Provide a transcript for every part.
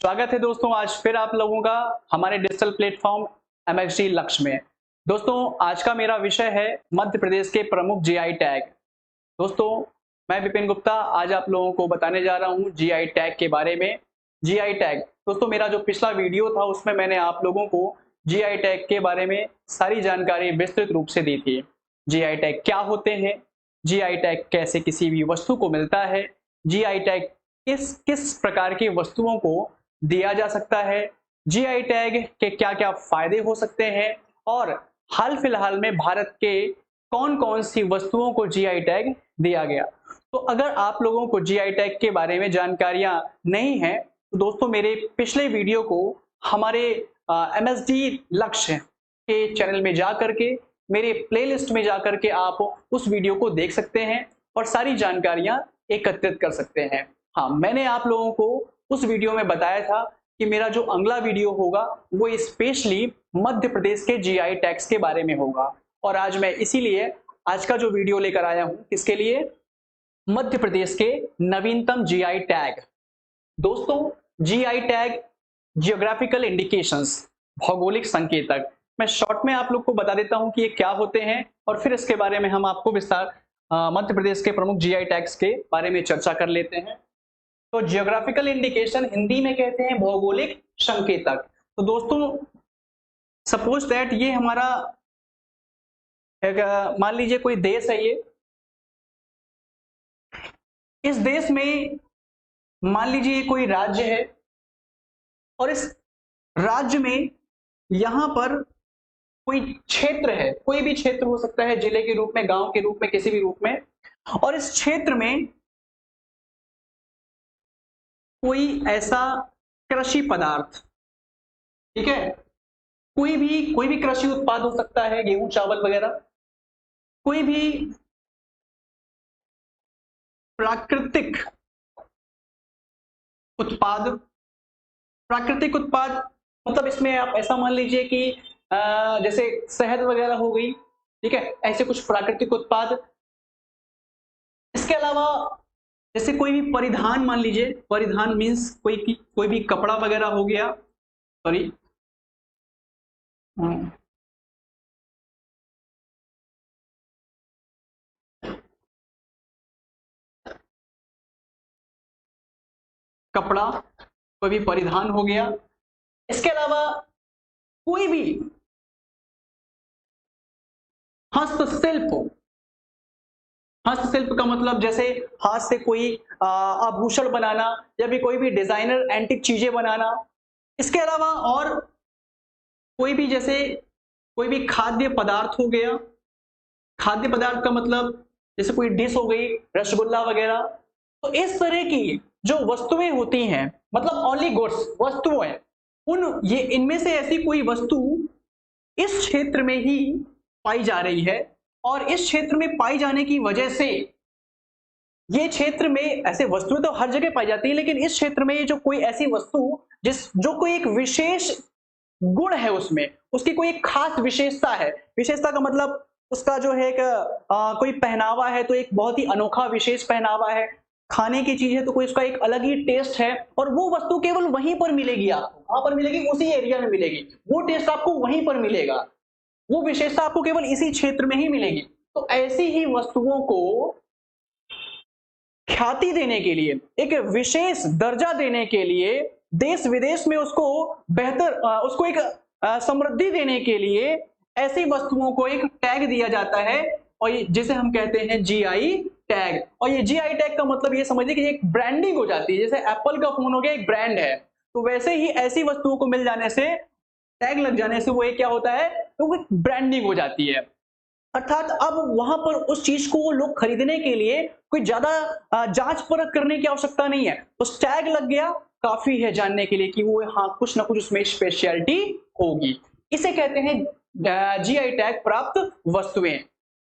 स्वागत है दोस्तों, आज फिर आप लोगों का हमारे डिजिटल प्लेटफॉर्म एमएसडी लक्ष्य में। दोस्तों, आज का मेरा विषय है मध्य प्रदेश के प्रमुख जीआई टैग। दोस्तों, मैं विपिन गुप्ता आज आप लोगों को बताने जा रहा हूं जीआई टैग के बारे में। जीआई टैग दोस्तों, मेरा जो पिछला वीडियो था उसमें मैंने आप लोगों को जीआई टैग के बारे में सारी जानकारी विस्तृत रूप से दी थी। जीआई टैग क्या होते हैं, जीआई टैग कैसे किसी भी वस्तु को मिलता है, जीआई टैग किस किस प्रकार की वस्तुओं को दिया जा सकता है, जीआई टैग के क्या क्या फायदे हो सकते हैं और हाल फिलहाल में भारत के कौन कौन सी वस्तुओं को जीआई टैग दिया गया। तो अगर आप लोगों को जीआई टैग के बारे में जानकारियां नहीं है तो दोस्तों मेरे पिछले वीडियो को हमारे एमएसडी लक्ष्य के चैनल में जा करके मेरे प्लेलिस्ट में जाकर के आप उस वीडियो को देख सकते हैं और सारी जानकारियां एकत्रित कर सकते हैं। हाँ, मैंने आप लोगों को उस वीडियो में बताया था कि मेरा जो अगला वीडियो होगा वो स्पेशली मध्य प्रदेश के जीआई टैग्स के बारे में होगा और आज मैं इसीलिए आज का जो वीडियो लेकर आया हूं किसके लिए, मध्य प्रदेश के नवीनतम जीआई टैग। दोस्तों, जीआई टैग जियोग्राफिकल इंडिकेशंस, भौगोलिक संकेतक। मैं शॉर्ट में आप लोग को बता देता हूं कि ये क्या होते हैं और फिर इसके बारे में हम आपको विस्तार मध्य प्रदेश के प्रमुख जीआई टैग्स के बारे में चर्चा कर लेते हैं। तो जियोग्राफिकल इंडिकेशन हिंदी में कहते हैं भौगोलिक संकेतक। तो दोस्तों, सपोज दैट ये हमारा मान लीजिए कोई देश है, ये इस देश में मान लीजिए कोई राज्य है और इस राज्य में यहां पर कोई क्षेत्र है, कोई भी क्षेत्र हो सकता है, जिले के रूप में, गांव के रूप में, किसी भी रूप में, और इस क्षेत्र में कोई ऐसा कृषि पदार्थ, ठीक है, कोई भी कृषि उत्पाद हो सकता है, गेहूं चावल वगैरह, कोई भी प्राकृतिक उत्पाद। प्राकृतिक उत्पाद मतलब इसमें आप ऐसा मान लीजिए कि जैसे शहद वगैरह हो गई, ठीक है, ऐसे कुछ प्राकृतिक उत्पाद। इसके अलावा जैसे कोई भी परिधान, मान लीजिए परिधान मीन्स कोई भी कपड़ा वगैरह हो गया, सॉरी, कपड़ा, कोई भी परिधान हो गया। इसके अलावा कोई भी हस्तशिल्प। हस्तशिल्प का मतलब जैसे हाथ से कोई आभूषण बनाना या भी कोई भी डिजाइनर एंटिक चीजें बनाना। इसके अलावा और कोई भी जैसे कोई भी खाद्य पदार्थ हो गया। खाद्य पदार्थ का मतलब जैसे कोई डिश हो गई, रसगुल्ला वगैरह। तो इस तरह की जो वस्तुएं होती हैं, मतलब ओनली गुड्स, वस्तुएं, उन ये इनमें से ऐसी कोई वस्तु इस क्षेत्र में ही पाई जा रही है और इस क्षेत्र में पाई जाने की वजह से ये क्षेत्र में ऐसे वस्तुएं तो हर जगह पाई जाती है, लेकिन इस क्षेत्र में जो कोई ऐसी वस्तु जो कोई एक विशेष गुण है, उसमें उसकी कोई एक खास विशेषता है। विशेषता का मतलब उसका जो है एक कोई पहनावा है तो एक बहुत ही अनोखा विशेष पहनावा है, खाने की चीज है तो कोई उसका एक अलग ही टेस्ट है, और वो वस्तु केवल वहीं पर मिलेगी। आपको कहां पर मिलेगी? उसी एरिया में मिलेगी। वो टेस्ट आपको वहीं पर मिलेगा, वो विशेषता आपको केवल इसी क्षेत्र में ही मिलेगी। तो ऐसी ही वस्तुओं को ख्याति देने के लिए, एक विशेष दर्जा देने के लिए, देश विदेश में उसको बेहतर उसको एक समृद्धि देने के लिए ऐसी वस्तुओं को एक टैग दिया जाता है और जिसे हम कहते हैं जीआई टैग। और ये जीआई टैग का मतलब ये समझिए कि एक ब्रांडिंग हो जाती है। जैसे एप्पल का फोन हो गया, एक ब्रांड है, तो वैसे ही ऐसी वस्तुओं को मिल जाने से, टैग लग जाने से वो एक क्या होता है, तो वो ब्रांडिंग हो जाती है। अर्थात अब वहां पर उस चीज को लोग खरीदने के लिए कोई ज्यादा जांच परख करने की आवश्यकता नहीं है, उस टैग लग गया, काफी है जानने के लिए कि वो हाँ कुछ ना कुछ उसमें स्पेशलिटी होगी। इसे कहते हैं जीआई टैग प्राप्त वस्तुएं।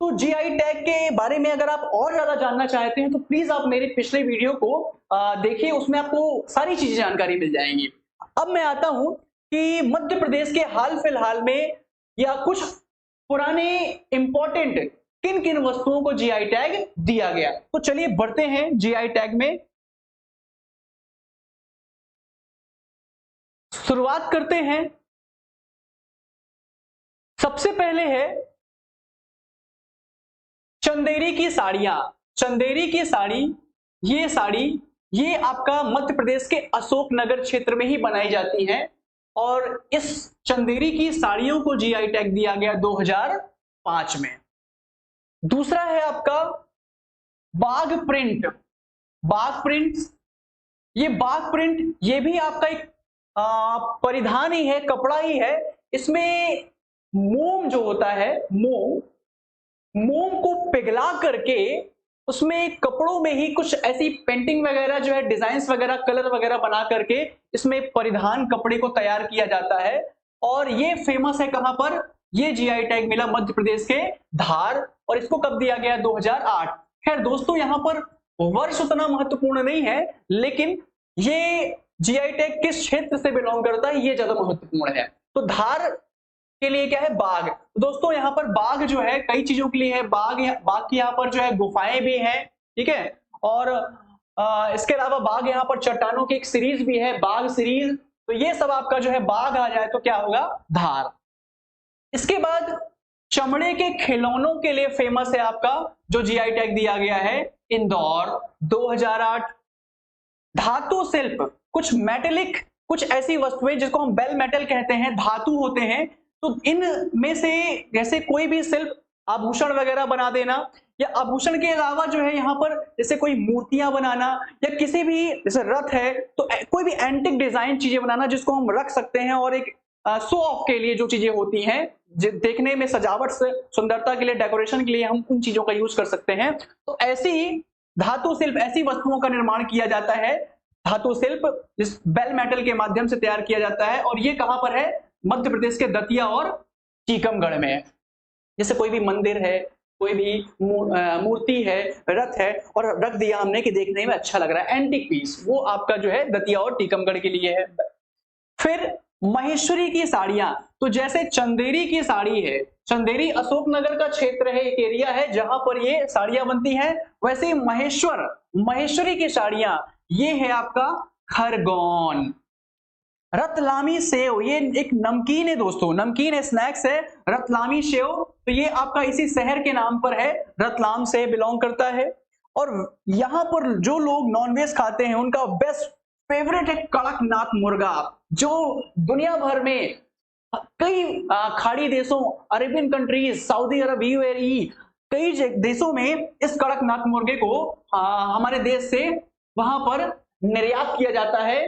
तो जीआई टैग के बारे में अगर आप और ज्यादा जानना चाहते हैं तो प्लीज आप मेरे पिछले वीडियो को देखिए, उसमें आपको सारी चीजें जानकारी मिल जाएंगी। अब मैं आता हूं कि मध्य प्रदेश के हाल फिलहाल में या कुछ पुराने इंपॉर्टेंट किन किन वस्तुओं को जीआई टैग दिया गया। तो चलिए बढ़ते हैं जीआई टैग में। शुरुआत करते हैं। सबसे पहले है चंदेरी की साड़ियां। चंदेरी की साड़ी, ये आपका मध्य प्रदेश के अशोकनगर क्षेत्र में ही बनाई जाती हैं और इस चंदेरी की साड़ियों को जीआई टैग दिया गया 2005 में। दूसरा है आपका बाघ प्रिंट। बाघ प्रिंट, ये बाघ प्रिंट ये भी आपका एक परिधान ही है, कपड़ा ही है। इसमें मोम जो होता है, मोम को पिघला करके उसमें कपड़ों में ही कुछ ऐसी पेंटिंग वगैरह जो है, डिजाइन्स वगैरह, कलर वगैरह बना करके इसमें परिधान कपड़े को तैयार किया जाता है। और ये फेमस है कहां पर, ये जीआई टैग मिला मध्य प्रदेश के धार, और इसको कब दिया गया, 2008। खैर दोस्तों, यहां पर वर्ष उतना महत्वपूर्ण नहीं है, लेकिन ये जीआई टैग किस क्षेत्र से बिलोंग करता है ये ज्यादा महत्वपूर्ण है। तो धार के लिए क्या है, बाघ। दोस्तों यहाँ पर बाघ जो है कई चीजों के लिए है। बाघ की यहाँ पर जो है गुफाएं भी हैं, ठीक है। और इसके अलावा बाघ यहाँ पर चट्टानों की एक सीरीज भी है, बाघ सीरीज। तो ये सब आपका जो है बाघ आ जाए तो क्या होगा, धार। इसके बाद चमड़े के खिलौनों के लिए फेमस है आपका जो जीआई टैग दिया गया है, इंदौर, 2008। धातु शिल्प, कुछ मेटेलिक, कुछ ऐसी वस्तुएं जिसको हम बेल मेटल कहते हैं, धातु होते हैं। तो इन में से जैसे कोई भी शिल्प, आभूषण वगैरह बना देना, या आभूषण के अलावा जो है यहाँ पर जैसे कोई मूर्तियां बनाना, या किसी भी जैसे रथ है तो कोई भी एंटिक डिजाइन चीजें बनाना जिसको हम रख सकते हैं, और एक शो ऑफ के लिए जो चीजें होती हैं, देखने में सजावट से, सुंदरता के लिए, डेकोरेशन के लिए हम उन चीजों का यूज कर सकते हैं। तो ऐसी ही धातु शिल्प, ऐसी वस्तुओं का निर्माण किया जाता है। धातु शिल्प जिस बेल मेटल के माध्यम से तैयार किया जाता है, और ये कहां पर है, मध्य प्रदेश के दतिया और टीकमगढ़ में। जैसे कोई भी मंदिर है, कोई भी मूर्ति है, रथ है, और रख दिया हमने कि देखने में अच्छा लग रहा है, एंटिक पीस, वो आपका जो है दतिया और टीकमगढ़ के लिए है। फिर महेश्वरी की साड़ियां, तो जैसे चंदेरी की साड़ी है, चंदेरी अशोकनगर का क्षेत्र है, एक एरिया है जहां पर ये साड़ियां बनती हैं। वैसे महेश्वरी की साड़ियां, ये है आपका खरगोन। रतलामी सेव, ये एक नमकीन है दोस्तों, नमकीन है, स्नैक्स है, रतलामी सेव। तो ये आपका इसी शहर के नाम पर है, रतलाम से बिलोंग करता है। और यहां पर जो लोग नॉनवेज खाते हैं उनका बेस्ट फेवरेट है कड़कनाथ मुर्गा, जो दुनिया भर में कई खाड़ी देशों, अरेबियन कंट्रीज, सऊदी अरब, यूएई, कई देशों में इस कड़कनाथ मुर्गे को हमारे देश से वहां पर निर्यात किया जाता है।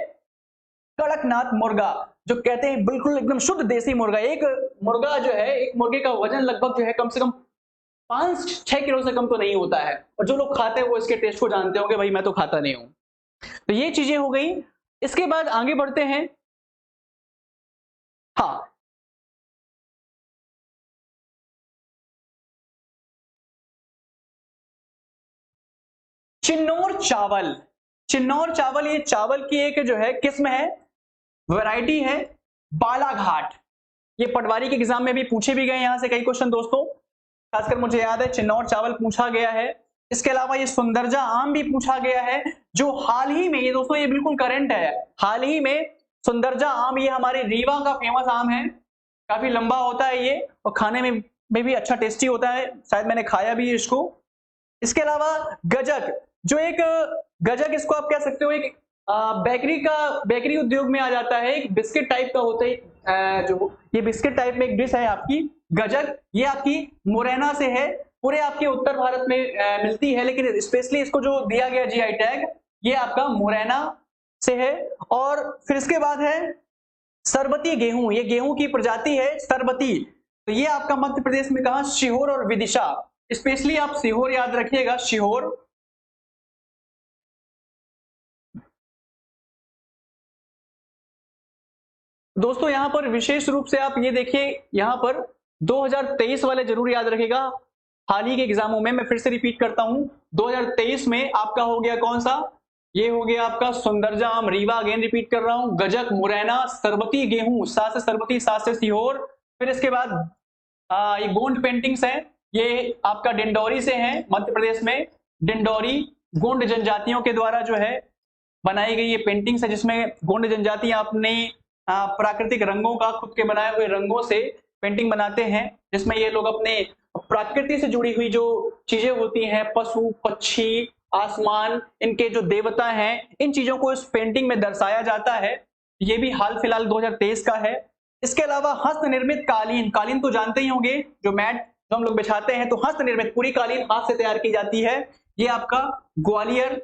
कड़कनाथ मुर्गा, जो कहते हैं बिल्कुल एकदम शुद्ध देसी मुर्गा। एक मुर्गा जो है, एक मुर्गे का वजन लगभग जो है कम से कम 5-6 किलो से कम तो नहीं होता है, और जो लोग खाते हैं वो इसके टेस्ट को जानते होंगे, भाई मैं तो खाता नहीं हूं। तो ये चीजें हो गई। इसके बाद आगे बढ़ते हैं। हाँ, चिन्नौर चावल। चिन्नौर चावल, ये चावल की एक जो है किस्म है, वैरायटी है, बालाघाट। ये पटवारी के एग्जाम में भी पूछे भी गए यहां से कई क्वेश्चन दोस्तों, खासकर मुझे याद है चिन्नौर चावल पूछा गया है। इसके अलावा ये सुंदरजा आम भी पूछा गया है, जो हाल ही में, ये दोस्तों ये बिल्कुल करंट है, हाल ही में सुंदरजा आम, ये हमारे रीवा का फेमस आम है, काफी लंबा होता है ये, और खाने में भी अच्छा टेस्टी होता है, शायद मैंने खाया भी इसको। इसके अलावा गजक, जो एक गजक, इसको आप कह सकते हो एक बेकरी उद्योग में आ जाता है, एक बिस्किट टाइप का होता है, जो ये बिस्किट टाइप में एक डिश है आपकी गजक। ये आपकी मुरैना से है, पूरे आपके उत्तर भारत में मिलती है, लेकिन स्पेशली इसको जो दिया गया जीआई टैग, ये आपका मुरैना से है। और फिर इसके बाद है सरबती गेहूं, ये गेहूं की प्रजाति है सरबती। तो ये आपका मध्य प्रदेश में कहा, सीहोर और विदिशा, स्पेशली आप सीहोर याद रखिएगा, सीहोर। दोस्तों यहां पर विशेष रूप से आप ये देखिए, यहां पर 2023 वाले जरूर याद रखिएगा, हाल ही के एग्जामों में, मैं फिर से रिपीट करता हूं, 2023 में आपका हो गया कौन सा, ये हो गया आपका सुंदरजा आम, रीवा, अगेन रिपीट कर रहा हूं, गजक, मुरैना, सरबती गेहूं, सा से सरबती, सा से सीहोर। फिर इसके बाद ये गोंड पेंटिंग्स है, ये आपका डिंडौरी से है, मध्य प्रदेश में डिंडौरी गोंड जनजातियों के द्वारा जो है बनाई गई ये पेंटिंग्स है, जिसमें गोंड जनजातियां अपने प्राकृतिक रंगों का, खुद के बनाए हुए रंगों से पेंटिंग बनाते हैं, जिसमें ये लोग अपने प्रकृति से जुड़ी हुई जो चीजें होती हैं, पशु पक्षी, आसमान, इनके जो देवता हैं, इन चीजों को इस पेंटिंग में दर्शाया जाता है। ये भी हाल फिलहाल 2023 का है। इसके अलावा हस्त निर्मित कालीन, कालीन तो जानते ही होंगे, जो मैट जो हम लोग बिछाते हैं, तो हस्त निर्मित पूरी कालीन हाथ से तैयार की जाती है। ये आपका ग्वालियर।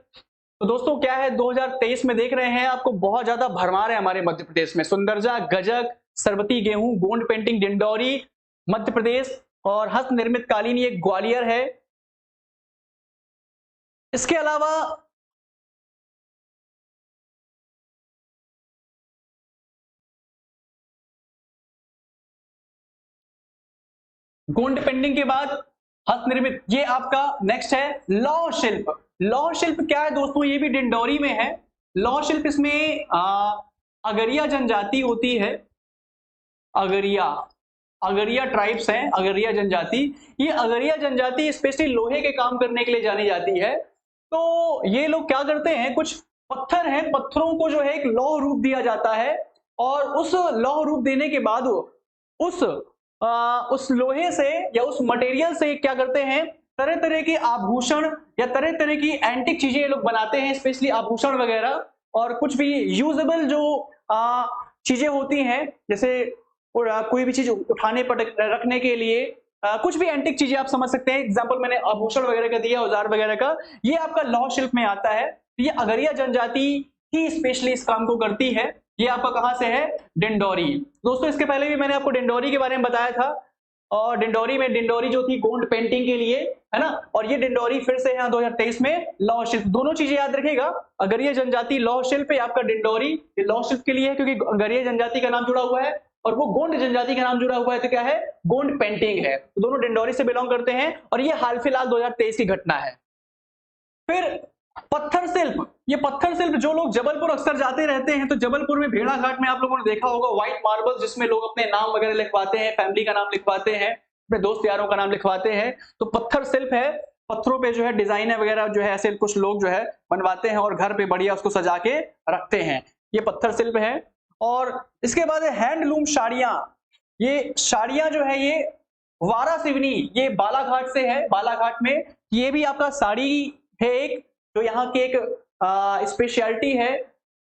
तो दोस्तों क्या है, 2023 में देख रहे हैं आपको बहुत ज्यादा भरमार है हमारे मध्य प्रदेश में। सुंदरजा, गजक, सरबती गेहूं, गोंड पेंटिंग डिंडौरी मध्य प्रदेश, और हस्त निर्मित कालीन ये ग्वालियर है। इसके अलावा गोंड पेंटिंग के बाद हस्त निर्मित, ये आपका नेक्स्ट है लौह शिल्प। लौह शिल्प क्या है दोस्तों, ये भी डिंडौरी में है। लौह शिल्प, इसमें अगरिया जनजाति होती है, अगरिया, अगरिया ट्राइब्स हैं, अगरिया जनजाति। ये अगरिया जनजाति स्पेशली लोहे के काम करने के लिए जानी जाती है। तो ये लोग क्या करते हैं, कुछ पत्थर हैं, पत्थरों को जो है एक लौह रूप दिया जाता है, और उस लौह रूप देने के बाद उस लोहे से या उस मटेरियल से क्या करते हैं, तरह तरह के आभूषण या तरह तरह की एंटिक चीजें ये लोग बनाते हैं, स्पेशली आभूषण वगैरह, और कुछ भी यूजेबल जो चीजें होती हैं, जैसे कोई भी चीज उठाने पर रखने के लिए, कुछ भी एंटिक चीजें आप समझ सकते हैं। एग्जांपल मैंने आभूषण वगैरह का दिया, औजार वगैरह का, ये आपका लौह शिल्प में आता है। ये अगरिया जनजाति ही स्पेशली इस काम को करती है। ये आपका कहां से है, डिंडौरी। दोस्तों इसके पहले भी मैंने आपको डिंडौरी के बारे में बताया था, और डिंडौरी में डिंडौरी जो थी गोंड पेंटिंग के लिए, है ना, और ये डिंडौरी फिर से यहाँ 2023 में लौह शिल्प। दोनों चीजें याद रखेगा, अगरिया जनजाति लौह शिल्प, आपका डिंडौरी ये लौह शिल्प के लिए है, क्योंकि अगरिया जनजाति का नाम जुड़ा हुआ है और वो गोंड जनजाति का नाम जुड़ा हुआ है, तो क्या है, गोंड पेंटिंग है। तो दोनों डिंडौरी से बिलोंग करते हैं, और ये हाल फिलहाल 2023 की घटना है। फिर पत्थर शिल्प, ये पत्थर शिल्प जो लोग जबलपुर अक्सर जाते रहते हैं, तो जबलपुर में भेड़ा घाट में आप लोगों ने देखा होगा व्हाइट मार्बल, जिसमें लोग अपने नाम वगैरह लिखवाते हैं, फैमिली का नाम लिखवाते हैं, अपने दोस्त यारों का नाम लिखवाते हैं। तो पत्थर शिल्प है, पत्थरों पे जो है डिजाइन वगैरह जो है ऐसे कुछ लोग जो है बनवाते हैं और घर पे बढ़िया उसको सजा के रखते हैं। ये पत्थर शिल्प है। और इसके बाद हैंडलूम साड़ियां, ये साड़ियां जो है ये वारा सिवनी, ये बालाघाट से है, बालाघाट में। ये भी आपका साड़ी है एक, जो यहाँ की एक स्पेशलिटी है।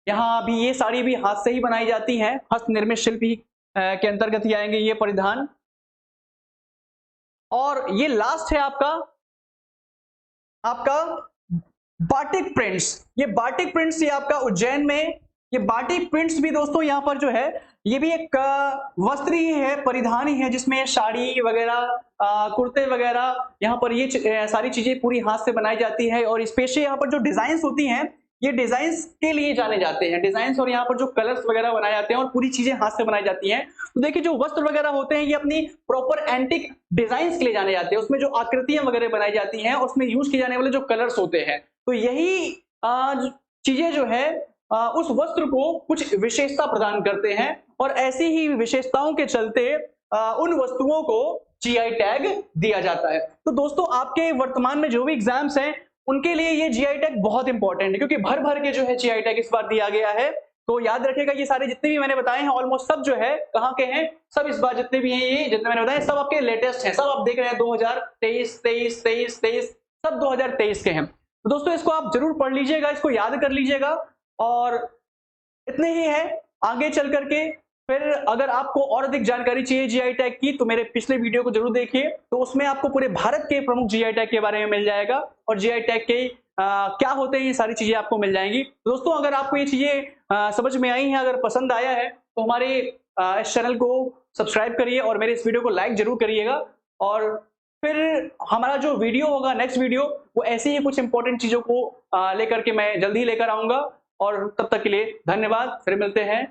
यहाँ भी ये साड़ी भी हाथ से ही बनाई जाती है, हस्त निर्मित शिल्प ही के अंतर्गत ही आएंगे ये परिधान। और ये लास्ट है आपका बाटिक प्रिंट्स। ये बाटिक प्रिंट्स ये आपका उज्जैन में, ये बाटिक प्रिंट्स भी दोस्तों यहाँ पर जो है ये भी एक वस्त्र ही है, परिधान ही है, जिसमें साड़ी वगैरह, कुर्ते वगैरह, यहाँ पर ये सारी चीजें पूरी हाथ से बनाई जाती है। और स्पेशली यहाँ पर जो डिजाइन्स होती हैं, ये डिजाइन्स के लिए जाने जाते हैं, डिजाइन्स, और यहाँ पर जो कलर्स वगैरह बनाए जाते हैं और पूरी चीजें हाथ से बनाई जाती हैं। तो देखिए जो वस्त्र वगैरह होते हैं ये अपनी प्रॉपर एंटिक डिजाइन्स के लिए जाने जाते हैं, उसमें जो आकृतियां वगैरह बनाई जाती हैं, उसमें यूज किए जाने वाले जो कलर्स होते हैं, तो यही चीजें जो है उस वस्त्र को कुछ विशेषता प्रदान करते हैं, और ऐसी ही विशेषताओं के चलते उन वस्तुओं को जीआई टैग दिया जाता है। तो दोस्तों आपके वर्तमान में जो भी एग्जाम्स हैं उनके लिए ये जीआई टैग बहुत इंपॉर्टेंट है, क्योंकि भर भर के जो है जीआई टैग इस बार दिया गया है। तो याद रखिएगा ये सारे जितने भी मैंने बताए हैं ऑलमोस्ट सब जो है कहाँ के हैं, सब इस बार जितने भी हैं, ये जितने मैंने बताए सब आपके लेटेस्ट हैं, सब आप देख रहे हैं 2023, 23, सब 2023 के हैं। तो दोस्तों इसको आप जरूर पढ़ लीजिएगा, इसको याद कर लीजिएगा, और इतने ही है। आगे चल करके फिर अगर आपको और अधिक जानकारी चाहिए जीआई टैग की, तो मेरे पिछले वीडियो को जरूर देखिए, तो उसमें आपको पूरे भारत के प्रमुख जीआई टैग के बारे में मिल जाएगा, और जीआई टैग के क्या होते हैं ये सारी चीजें आपको मिल जाएंगी। दोस्तों अगर आपको ये चीजें समझ में आई हैं, अगर पसंद आया है, तो हमारे इस चैनल को सब्सक्राइब करिए और मेरे इस वीडियो को लाइक जरूर करिएगा। और फिर हमारा जो वीडियो होगा नेक्स्ट वीडियो, वो ऐसी ही कुछ इंपॉर्टेंट चीजों को लेकर के मैं जल्दी लेकर आऊंगा। और तब तक के लिए धन्यवाद, फिर मिलते हैं।